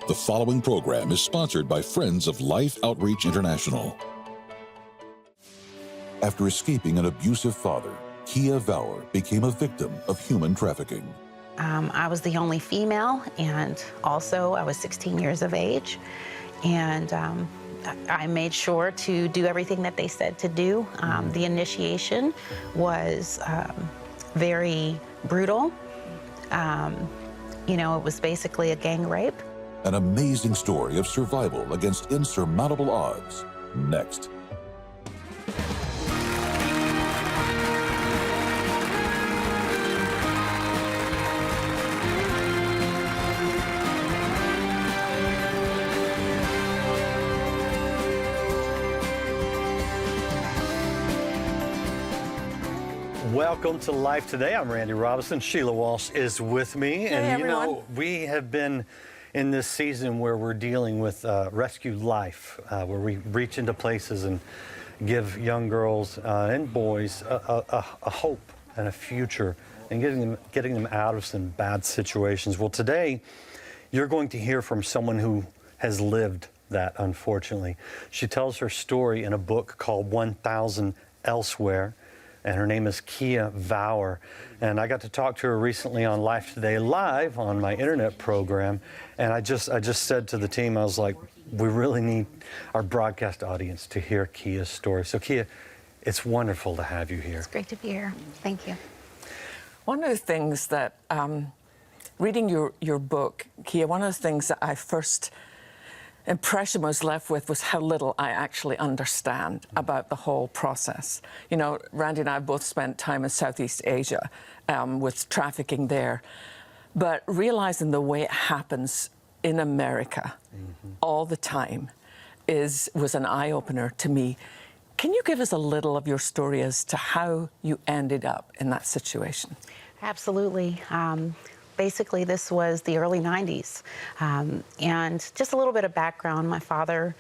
The following program is sponsored by Friends of Life Outreach International. After escaping an abusive father, Keeya Vawar became a victim of human trafficking. I was the only female, and also I was 16 years of age, and I made sure to do everything that they said to do. The initiation was very brutal. It was basically a gang rape. An amazing story of survival against insurmountable odds. Next. Welcome to Life Today. I'm Randy Robinson. Sheila Walsh is with me. Hey, and everyone. We have been in this season where we're dealing with Rescue Life, where we reach into places and give young girls and boys a hope and a future and getting them out of some bad situations. Well, today you're going to hear from someone who has lived that, unfortunately. She tells her story in a book called 1000 Elsewhere. And her name is Keeya Vawar. And I got to talk to her recently on Life Today Live on my internet program. And I just said to the team, I was like, we really need our broadcast audience to hear Keeya's story. So Keeya, it's wonderful to have you here. It's great to be here. Thank you. One of the things that, reading your book, Keeya, one of the things that I first impression I was left with was how little I actually understand about the whole process. You know, Randy and I both spent time in Southeast Asia with trafficking there, but realizing the way it happens in America all the time was an eye-opener to me. Can you give us a little of your story as to how you ended up in that situation? Absolutely. Basically, this was the early 90s. And just a little bit of background, my father,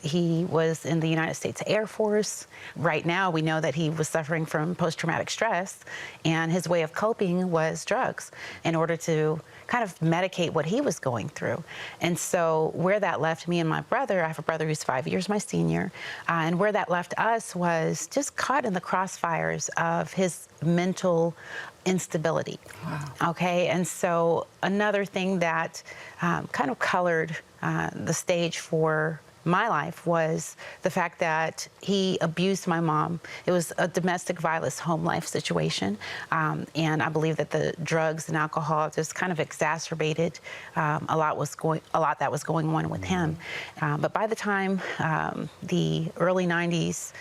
he was in the United States Air Force. Right now, we know that he was suffering from post-traumatic stress, and his way of coping was drugs in order to kind of medicate what he was going through. And so where that left me and my brother, I have a brother who's 5 years my senior, and where that left us was just caught in the crossfires of his mental instability. Wow. Okay, and so another thing that kind of colored the stage for my life was the fact that he abused my mom. It was a domestic violence home life situation, and I believe that the drugs and alcohol just kind of exacerbated a lot that was going on with him. But by the time the early 90s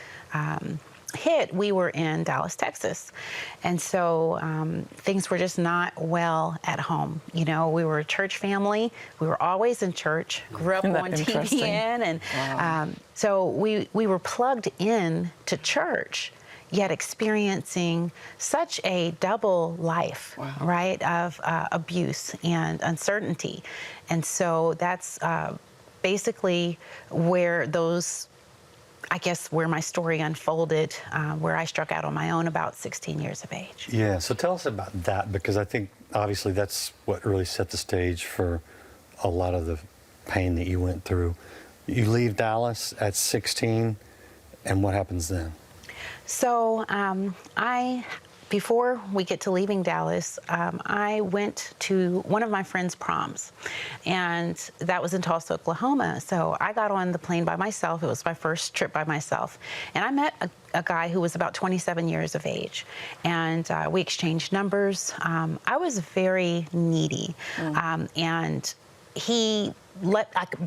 hit, we were in Dallas, Texas. And so things were just not well at home. You know, we were a church family. We were always in church, grew up on TBN. And wow. So we were plugged in to church, yet experiencing such a double life, wow, right, of abuse and uncertainty. And so that's basically where where my story unfolded, where I struck out on my own about 16 years of age. Yeah, so tell us about that, because I think obviously that's what really set the stage for a lot of the pain that you went through. You leave Dallas at 16, and what happens then? So before we get to leaving Dallas, I went to one of my friend's proms, and that was in Tulsa, Oklahoma. So I got on the plane by myself. It was my first trip by myself. And I met a guy who was about 27 years of age, and we exchanged numbers. I was very needy, and he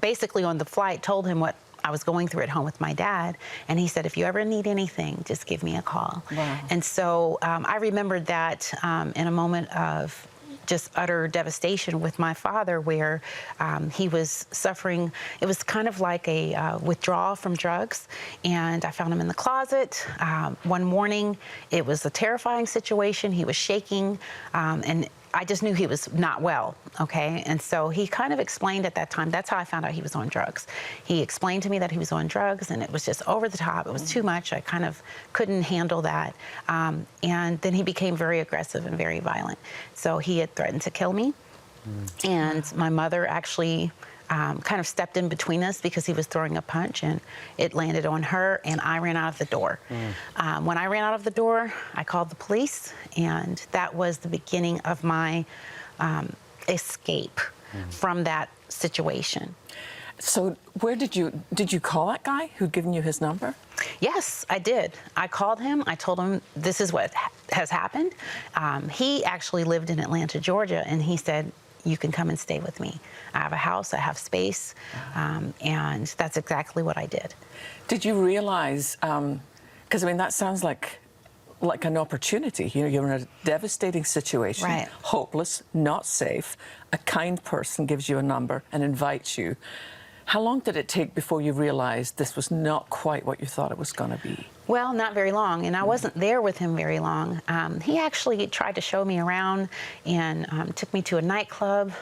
basically on the flight told him what I was going through at home with my dad, and he said, if you ever need anything, just give me a call. Wow. And so I remembered that in a moment of just utter devastation with my father, where he was suffering. It was kind of like a withdrawal from drugs, and I found him in the closet. One morning, it was a terrifying situation. He was shaking, and I just knew he was not well, okay? And so he kind of explained at that time, that's how I found out he was on drugs. He explained to me that he was on drugs, and it was just over the top. It was too much. I kind of couldn't handle that. And then he became very aggressive and very violent. So he had threatened to kill me. And my mother actually kind of stepped in between us because he was throwing a punch, and it landed on her, and I ran out of the door. When I ran out of the door, I called the police, and that was the beginning of my escape from that situation. So where did you call that guy who'd given you his number? Yes, I did. I called him. I told him this is what has happened. He actually lived in Atlanta, Georgia, and he said, you can come and stay with me. I have a house, I have space, and that's exactly what I did. Did you realize, because I mean, that sounds like an opportunity. You know, you're in a devastating situation, Right. hopeless, not safe. A kind person gives you a number and invites you. How long did it take before you realized this was not quite what you thought it was going to be? Well, not very long, and I wasn't there with him very long. He actually tried to show me around and took me to a nightclub.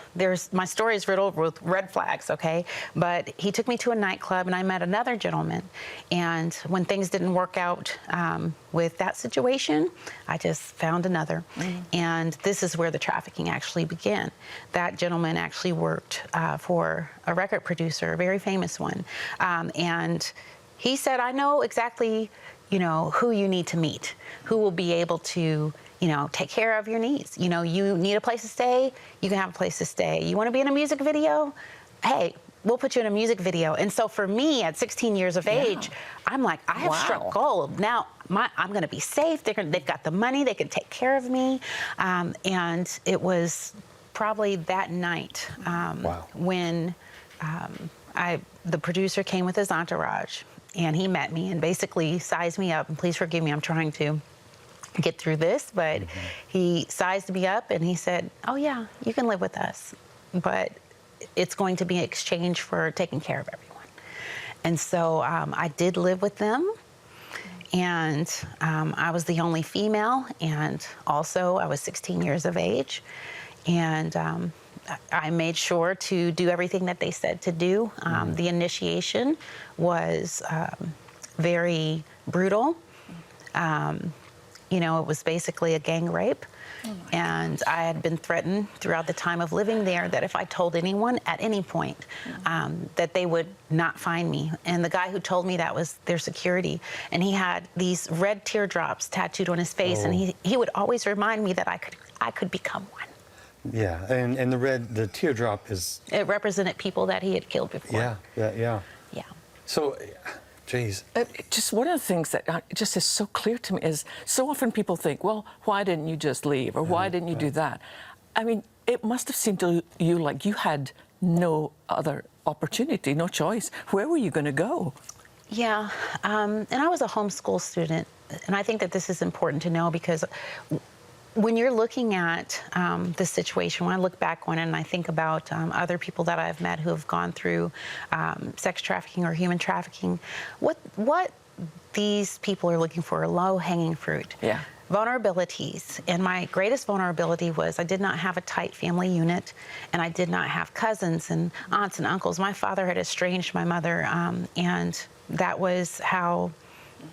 My story is riddled with red flags, okay? But he took me to a nightclub, and I met another gentleman. And when things didn't work out with that situation, I just found another. And this is where the trafficking actually began. That gentleman actually worked for a record producer, a very famous one. And he said, I know exactly, you know, who you need to meet, who will be able to, you know, take care of your needs. You know, you need a place to stay, you can have a place to stay. You want to be in a music video? Hey, we'll put you in a music video. And so for me, at 16 years of age, I'm like, I have struck gold. Now I'm going to be safe. They've got the money. They can take care of me. And it was probably that night when the producer came with his entourage. And he met me and basically sized me up. And please forgive me, I'm trying to get through this. But he sized me up and he said, oh, yeah, you can live with us. But it's going to be in exchange for taking care of everyone. And so I did live with them. And I was the only female. And also I was 16 years of age. And I made sure to do everything that they said to do. The initiation was very brutal. You know, it was basically a gang rape. And I had been threatened throughout the time of living there that if I told anyone at any point that they would not find me. And the guy who told me that was their security. And he had these red teardrops tattooed on his face. And he would always remind me that I could become one. Yeah, and the teardrop is... It represented people that he had killed before. Yeah. Yeah. So, geez. Just one of the things that just is so clear to me is so often people think, well, why didn't you just leave? Or why didn't you do that? I mean, it must have seemed to you like you had no other opportunity, no choice. Where were you going to go? Yeah, and I was a homeschool student. And I think that this is important to know because when you're looking at this situation, when I look back on it and I think about other people that I've met who have gone through sex trafficking or human trafficking, what these people are looking for are low-hanging fruit. Yeah. Vulnerabilities. And my greatest vulnerability was I did not have a tight family unit, and I did not have cousins and aunts and uncles. My father had estranged my mother, and that was how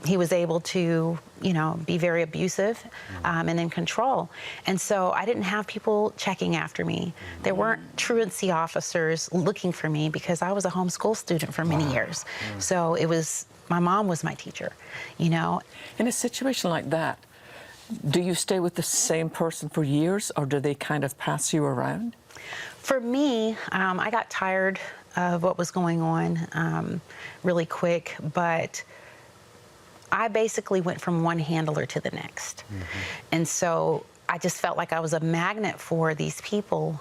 he was able to, you know, be very abusive and in control. And so I didn't have people checking after me. There weren't truancy officers looking for me because I was a homeschool student for many years. So it was, my mom was my teacher, you know. In a situation like that, do you stay with the same person for years or do they kind of pass you around? For me, I got tired of what was going on really quick, but I basically went from one handler to the next. And so I just felt like I was a magnet for these people.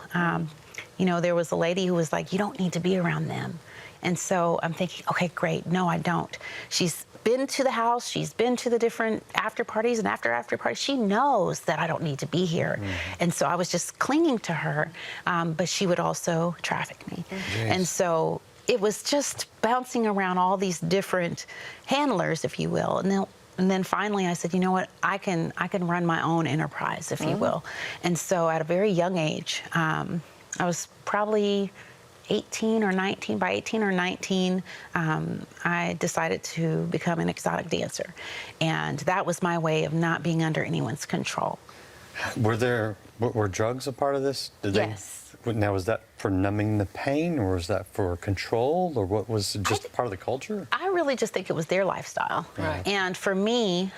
You know, there was a lady who was like, you don't need to be around them. And so I'm thinking, okay, great. No, I don't. She's been to the house. She's been to the different after parties and after parties. She knows that I don't need to be here. And so I was just clinging to her, but she would also traffic me. And so it was just bouncing around all these different handlers, if you will. And then finally I said, you know what, I can run my own enterprise, if you will. And so at a very young age, I was probably 18 or 19. By 18 or 19, I decided to become an exotic dancer. And that was my way of not being under anyone's control. Were there Were drugs a part of this? Yes. Now, was that for numbing the pain, or was that for control, or what was it, just part of the culture? I really just think it was their lifestyle. Right. And for me,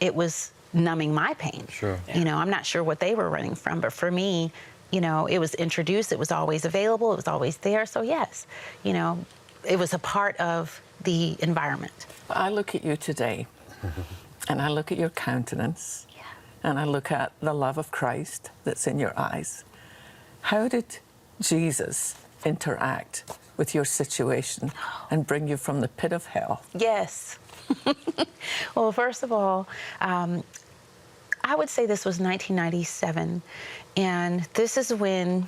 it was numbing my pain. Sure. I'm not sure what they were running from, but for me, it was introduced, it was always available, it was always there. So yes, it was a part of the environment. I look at you today, and I look at your countenance, and I look at the love of Christ that's in your eyes. How did Jesus interact with your situation and bring you from the pit of hell? Yes. Well, first of all, I would say this was 1997, and this is when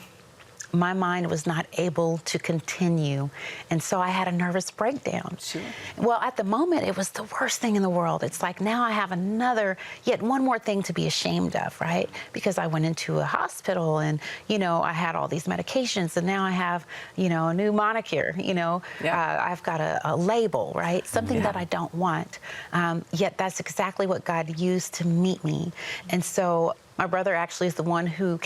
my mind was not able to continue, and so I had a nervous breakdown. Sure. Well, at the moment, it was the worst thing in the world. It's like now I have yet one more thing to be ashamed of, right? Because I went into a hospital and, I had all these medications, and now I have, a new moniker, I've got a label, right? Something that I don't want. Yet that's exactly what God used to meet me. And so my brother actually is the one who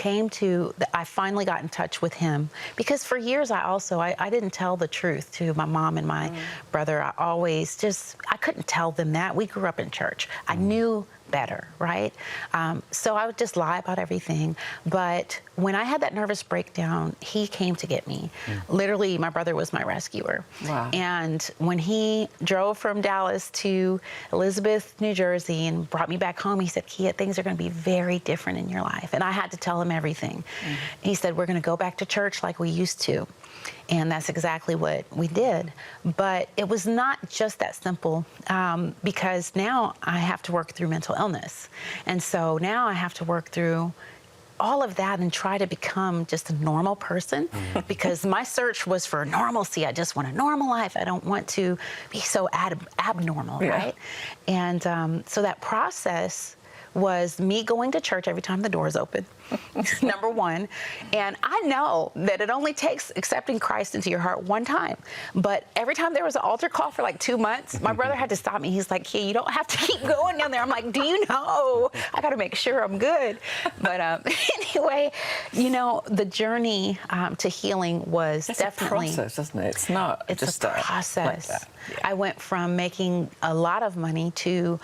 I finally got in touch with him, because for years I didn't tell the truth to my mom and my brother. I couldn't tell them that. We grew up in church. I knew better, right? So I would just lie about everything. But when I had that nervous breakdown, he came to get me. Literally, my brother was my rescuer. Wow. And when he drove from Dallas to Elizabeth, New Jersey, and brought me back home, he said, Keeya, things are going to be very different in your life. And I had to tell him everything. He said, we're going to go back to church like we used to. And that's exactly what we did. But it was not just that simple, because now I have to work through mental illness. And so now I have to work through all of that and try to become just a normal person, because my search was for normalcy. I just want a normal life. I don't want to be so abnormal, right? And so that process was me going to church every time the doors open, number one. And I know that it only takes accepting Christ into your heart one time. But every time there was an altar call for like 2 months, my brother had to stop me. He's like, Keeya, you don't have to keep going down there. I'm like, do you know? I got to make sure I'm good. But anyway, the journey to healing was definitely a process, isn't it? It's not just a process. like that. Yeah. I went from making a lot of money to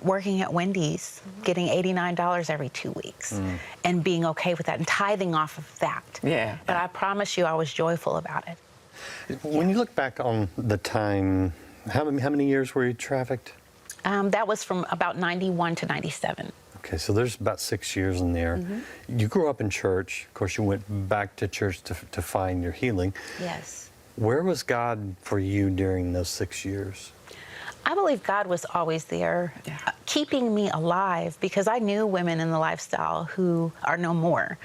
working at Wendy's, getting $89 every 2 weeks, and being okay with that and tithing off of that. Yeah. But I promise you, I was joyful about it. When you look back on the time, how many years were you trafficked? That was from about 91 to 97. Okay, so there's about 6 years in there. You grew up in church. Of course, you went back to church to find your healing. Yes. Where was God for you during those 6 years? I believe God was always there, keeping me alive, because I knew women in the lifestyle who are no more,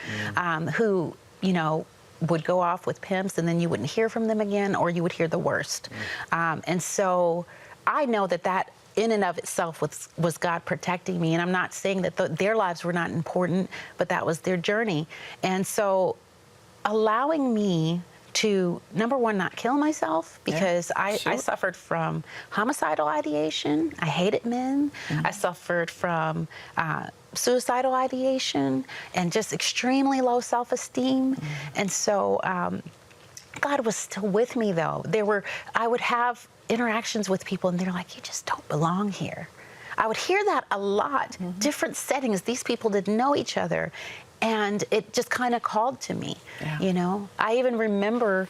who, would go off with pimps, and then you wouldn't hear from them again, or you would hear the worst. And so I know that in and of itself was God protecting me. And I'm not saying that their lives were not important, but that was their journey. And so allowing me to, number one, not kill myself, because I suffered from homicidal ideation. I hated men. I suffered from suicidal ideation and just extremely low self-esteem. And so God was still with me, though. I would have interactions with people, and they're like, you just don't belong here. I would hear that a lot, different settings. These people didn't know each other. And it just kind of called to me, I even remember,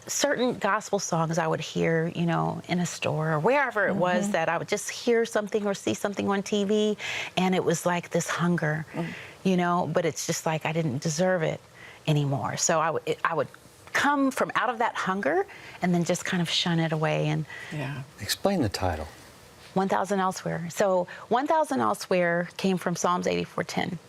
certain gospel songs I would hear, in a store or wherever it was, that I would just hear something or see something on TV, and it was like this hunger, but it's just like I didn't deserve it anymore. So I would come from out of that hunger and then just kind of shun it away. And Explain the title. 1,000 Elsewhere. So 1,000 Elsewhere came from Psalms 84:10.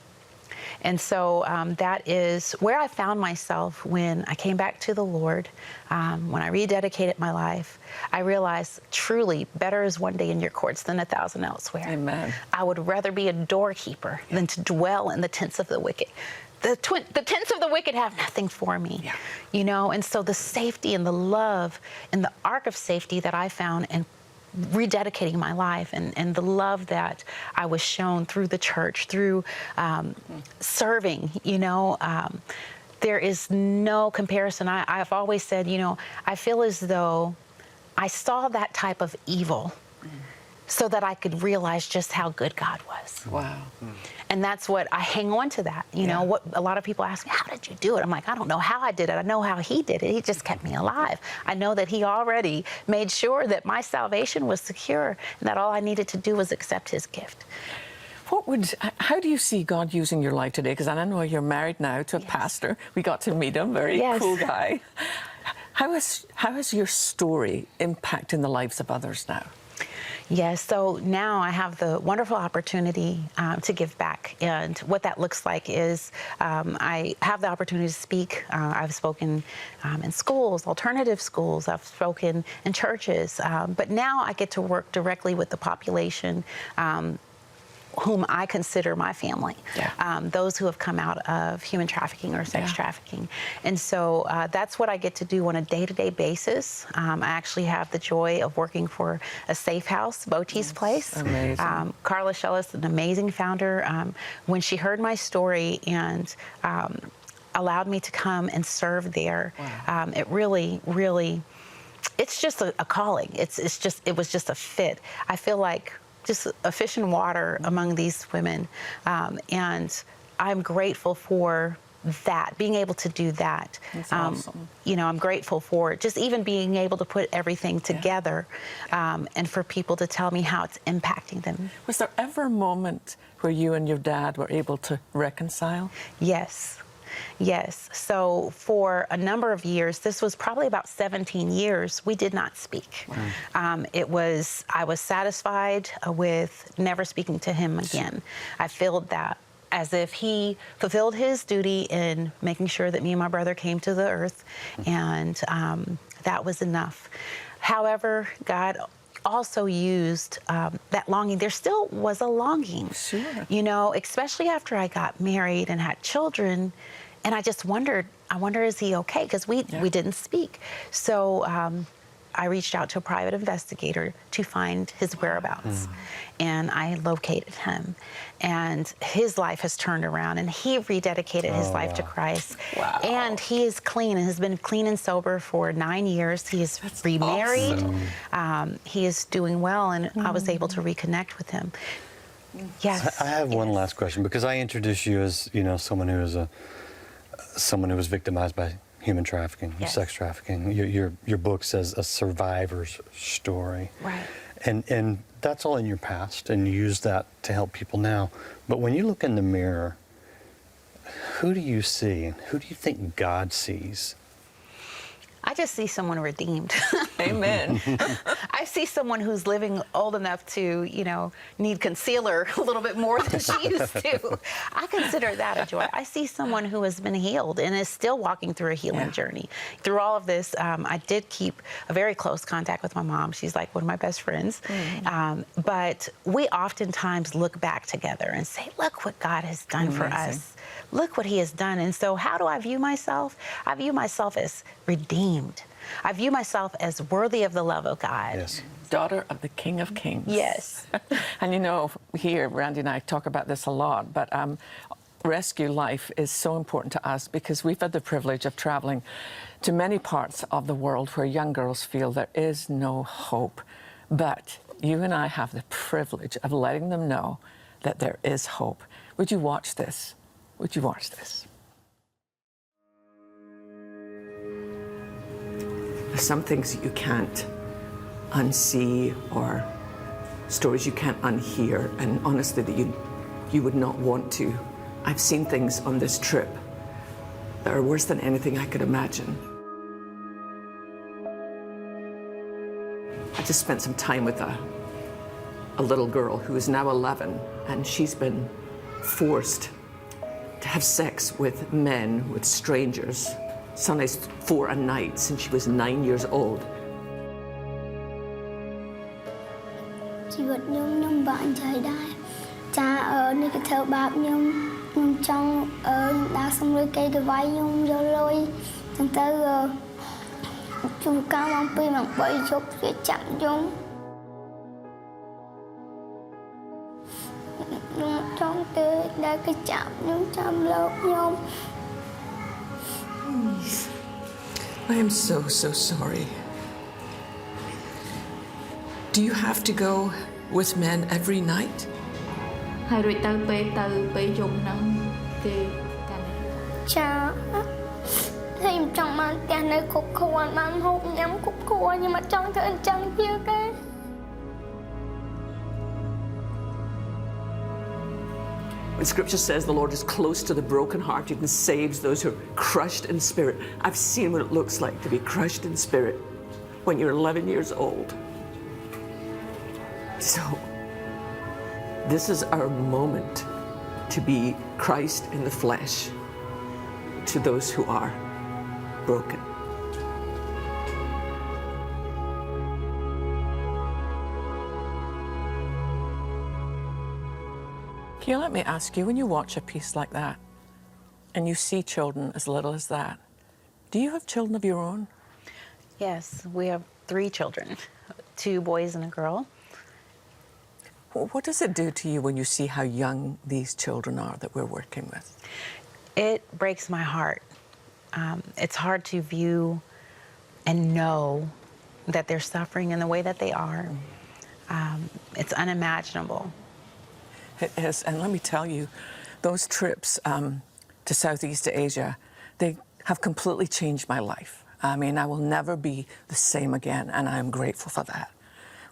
And so that is where I found myself when I came back to the Lord, when I rededicated my life. I realized truly better is one day in your courts than 1,000 elsewhere. Amen. I would rather be a doorkeeper than to dwell in the tents of the wicked. The tents of the wicked have nothing for me, and so the safety and the love and the ark of safety that I found and rededicating my life and the love that I was shown through the church, through serving, there is no comparison. I've always said, I feel as though I saw that type of evil so that I could realize just how good God was. Wow. And that's what I hang on to that. What a lot of people ask me, how did you do it? I'm like, I don't know how I did it. I know how he did it. He just kept me alive. I know that he already made sure that my salvation was secure and that all I needed to do was accept his gift. How do you see God using your life today? Because I know you're married now to a pastor. We got to meet him, very cool guy. How is your story impacting the lives of others now? Yes, so now I have the wonderful opportunity to give back. And what that looks like is I have the opportunity to speak. I've spoken in schools, alternative schools. I've spoken in churches. But now I get to work directly with the population whom I consider my family, those who have come out of human trafficking or sex trafficking. And so that's what I get to do on a day-to-day basis. I actually have the joy of working for a safe house, Bochi's Place. Amazing. Carla Shellis, an amazing founder, when she heard my story and allowed me to come and serve there, it really, it's just a calling. It was just a fit. I feel like just a fish in water among these women. And I'm grateful for that, being able to do that. That's awesome. I'm grateful for just even being able to put everything together and for people to tell me how it's impacting them. Was there ever a moment where you and your dad were able to reconcile? Yes. So for a number of years, this was probably about 17 years, we did not speak. Wow. I was satisfied with never speaking to him again. I felt that as if he fulfilled his duty in making sure that me and my brother came to the earth, and that was enough. However, God also used that longing. There still was a longing, especially after I got married and had children. And I just wondered, is he okay? Because we didn't speak. So I reached out to a private investigator to find his whereabouts. And I located him. And his life has turned around, and he rededicated his life to Christ. Wow. And he is clean and has been clean and sober for 9 years. He is remarried. Awesome. He is doing well, and I was able to reconnect with him. Yes. I have one last question, because I introduced you as, someone who was victimized by human trafficking, sex trafficking. Your book says a survivor's story. Right. And that's all in your past, and you use that to help people now. But when you look in the mirror, who do you see, and who do you think God sees? I just see someone redeemed. Amen. I see someone who's living old enough to, need concealer a little bit more than she used to. I consider that a joy. I see someone who has been healed and is still walking through a healing journey. Through all of this, I did keep a very close contact with my mom. She's like one of my best friends. But we oftentimes look back together and say, look what God has done for us. Look what he has done. And so how do I view myself? I view myself as redeemed. I view myself as worthy of the love of God. Yes. Daughter of the King of Kings. Yes. And here, Randy and I talk about this a lot, but rescue life is so important to us because we've had the privilege of traveling to many parts of the world where young girls feel there is no hope. But you and I have the privilege of letting them know that there is hope. Would you watch this? Would you watch this? There's some things that you can't unsee, or stories you can't unhear, and honestly that you would not want to. I've seen things on this trip that are worse than anything I could imagine. I just spent some time with a little girl who is now 11, and she's been forced to have sex with men, with strangers, sometimes 4 a night since she was 9 years old. ជីវិតខ្ញុំបាក់ใจដែរចានេះក៏ធ្វើបាបខ្ញុំចង់ដើរសុំលុយគេទៅវាយខ្ញុំយកលុយចឹងទៅជួបកម្មអំពីម៉ោង 3 យប់វាចាប់ខ្ញុំ ទេដែលគេចាប់ខ្ញុំចាប់លោកខ្ញុំ I am so sorry. Do you have to go with men every night? ហើយរួចទៅពេលយប់ហ្នឹងគេកាន់ ចាហើយខ្ញុំចង់បានផ្ទះនៅគ្រប់គ្រាន់បានហូបញ៉ាំគ្រប់គ្រាន់ខ្ញុំអត់ចង់ធ្វើអញ្ចឹងទៀតទេ When Scripture says the Lord is close to the brokenhearted and saves those who are crushed in spirit, I've seen what it looks like to be crushed in spirit when you're 11 years old. So, this is our moment to be Christ in the flesh to those who are broken. Keeya, let me ask you, when you watch a piece like that and you see children as little as that, do you have children of your own? Yes, we have 3 children, 2 boys and a girl. What does it do to you when you see how young these children are that we're working with? It breaks my heart. It's hard to view and know that they're suffering in the way that they are. It's unimaginable. It is, and let me tell you, those trips to Southeast Asia, they have completely changed my life. I mean, I will never be the same again, and I am grateful for that.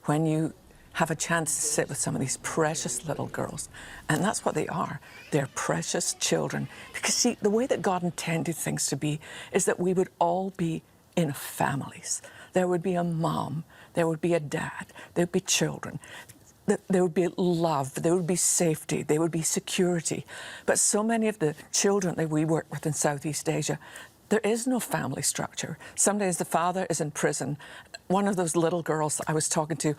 When you have a chance to sit with some of these precious little girls, and that's what they are. They're precious children. Because, see, the way that God intended things to be is that we would all be in families. There would be a mom, there would be a dad, there would be children. There would be love, there would be safety, there would be security. But so many of the children that we work with in Southeast Asia, there is no family structure. Some days the father is in prison. One of those little girls I was talking to,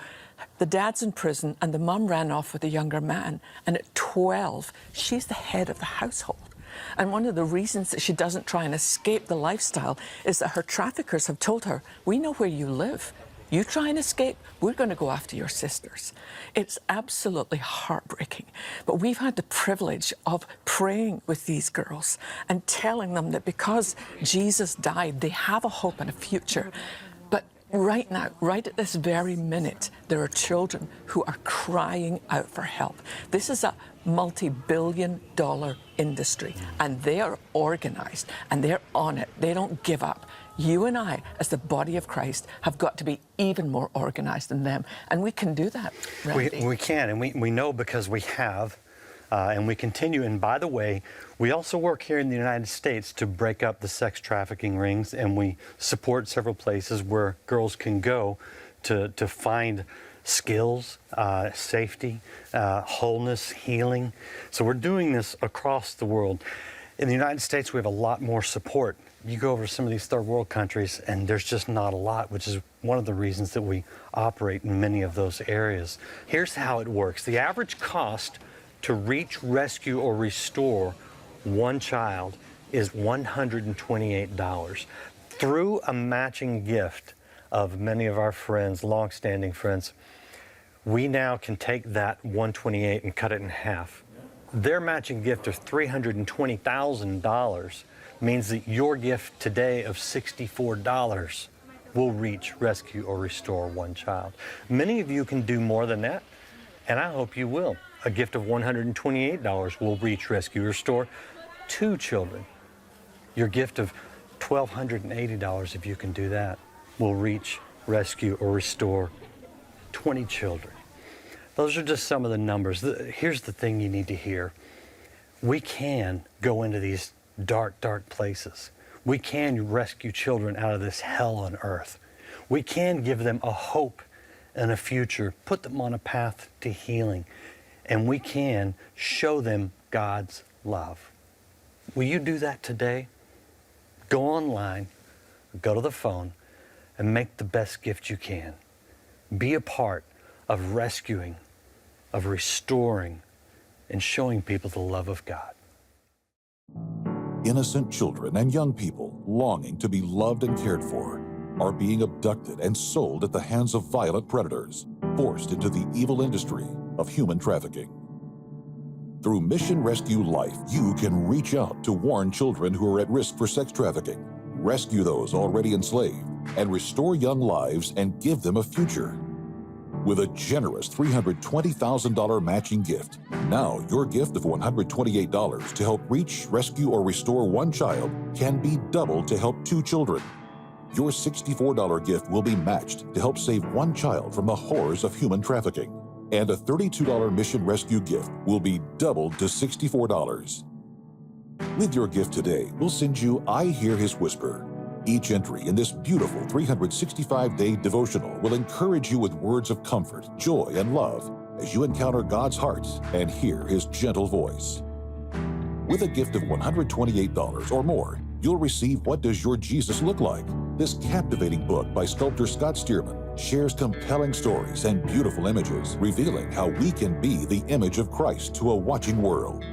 the dad's in prison and the mum ran off with a younger man. And at 12, she's the head of the household. And one of the reasons that she doesn't try and escape the lifestyle is that her traffickers have told her, we know where you live. You try and escape, we're going to go after your sisters. It's absolutely heartbreaking. But we've had the privilege of praying with these girls and telling them that because Jesus died, they have a hope and a future. But right now, right at this very minute, there are children who are crying out for help. This is a multi-billion-dollar industry, and they are organized, and they're on it. They don't give up. You and I, as the body of Christ, have got to be even more organized than them. And we can do that, Randy. We can, and we know because we have, and we continue. And by the way, we also work here in the United States to break up the sex trafficking rings, and we support several places where girls can go to find skills, safety, wholeness, healing. So we're doing this across the world. In the United States, we have a lot more support. You go over some of these third world countries and there's just not a lot, which is one of the reasons that we operate in many of those areas. Here's how it works. The average cost to reach, rescue, or restore one child is $128. Through a matching gift of many of our friends, long-standing friends, we now can take that $128 and cut it in half. Their matching gift of $320,000 means that your gift today of $64 will reach, rescue, or restore one child. Many of you can do more than that, and I hope you will. A gift of $128 will reach, rescue, restore 2 children. Your gift of $1,280, if you can do that, will reach, rescue, or restore 20 children. Those are just some of the numbers. Here's the thing you need to hear. We can go into these dark, dark places. We can rescue children out of this hell on earth. We can give them a hope and a future, put them on a path to healing, and we can show them God's love. Will you do that today? Go online, go to the phone, and make the best gift you can. Be a part of rescuing, of restoring, and showing people the love of God. Innocent children and young people longing to be loved and cared for are being abducted and sold at the hands of violent predators, forced into the evil industry of human trafficking. Through Mission Rescue Life, you can reach out to warn children who are at risk for sex trafficking, rescue those already enslaved, and restore young lives and give them a future. With a generous $320,000 matching gift, now your gift of $128 to help reach, rescue, or restore one child can be doubled to help 2 children. Your $64 gift will be matched to help save one child from the horrors of human trafficking. And a $32 Mission Rescue gift will be doubled to $64. With your gift today, we'll send you I Hear His Whisper. Each entry in this beautiful 365-day devotional will encourage you with words of comfort, joy, and love as you encounter God's heart and hear His gentle voice. With a gift of $128 or more, you'll receive What Does Your Jesus Look Like? This captivating book by sculptor Scott Stearman shares compelling stories and beautiful images, revealing how we can be the image of Christ to a watching world.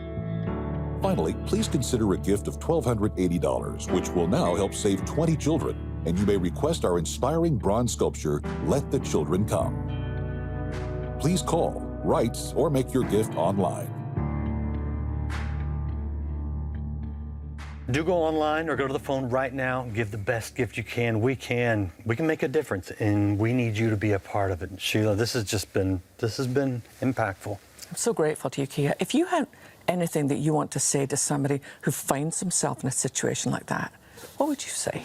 Finally, please consider a gift of $1,280, which will now help save 20 children, and you may request our inspiring bronze sculpture, Let the Children Come. Please call, write, or make your gift online. Do go online or go to the phone right now. Give the best gift you can. We can make a difference, and we need you to be a part of it. Sheila, this has been impactful. I'm so grateful to you, Keeya. If you had anything that you want to say to somebody who finds himself in a situation like that, what would you say?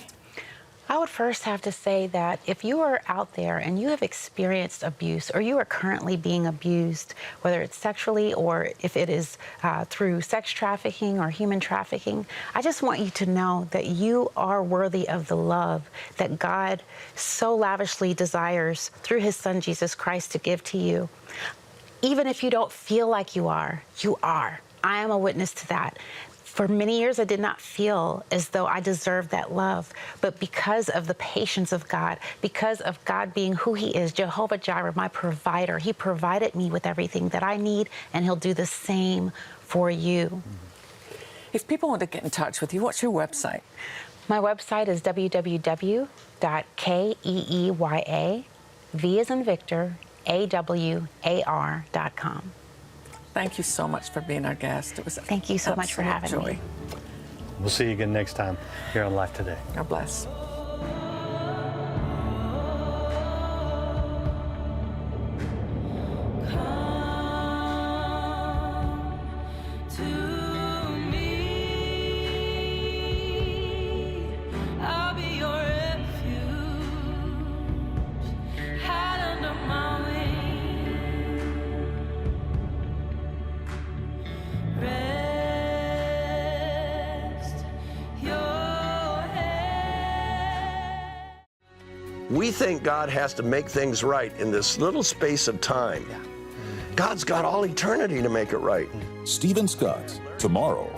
I would first have to say that if you are out there and you have experienced abuse, or you are currently being abused, whether it's sexually or if it is through sex trafficking or human trafficking, I just want you to know that you are worthy of the love that God so lavishly desires through His Son, Jesus Christ, to give to you. Even if you don't feel like you are, you are. I am a witness to that. For many years, I did not feel as though I deserved that love. But because of the patience of God, because of God being who He is, Jehovah Jireh, my provider, He provided me with everything that I need, and He'll do the same for you. If people want to get in touch with you, what's your website? My website is www.keeya, V as in Victor, awar.com. Thank you so much for being our guest. It was Thank you so much for having me. We'll see you again next time here on Life Today. God bless. We think God has to make things right in this little space of time. God's got all eternity to make it right. Stephen Scott, tomorrow.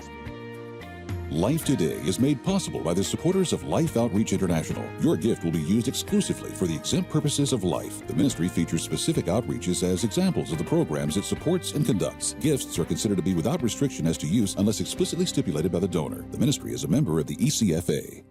Life Today is made possible by the supporters of Life Outreach International. Your gift will be used exclusively for the exempt purposes of life. The ministry features specific outreaches as examples of the programs it supports and conducts. Gifts are considered to be without restriction as to use unless explicitly stipulated by the donor. The ministry is a member of the ECFA.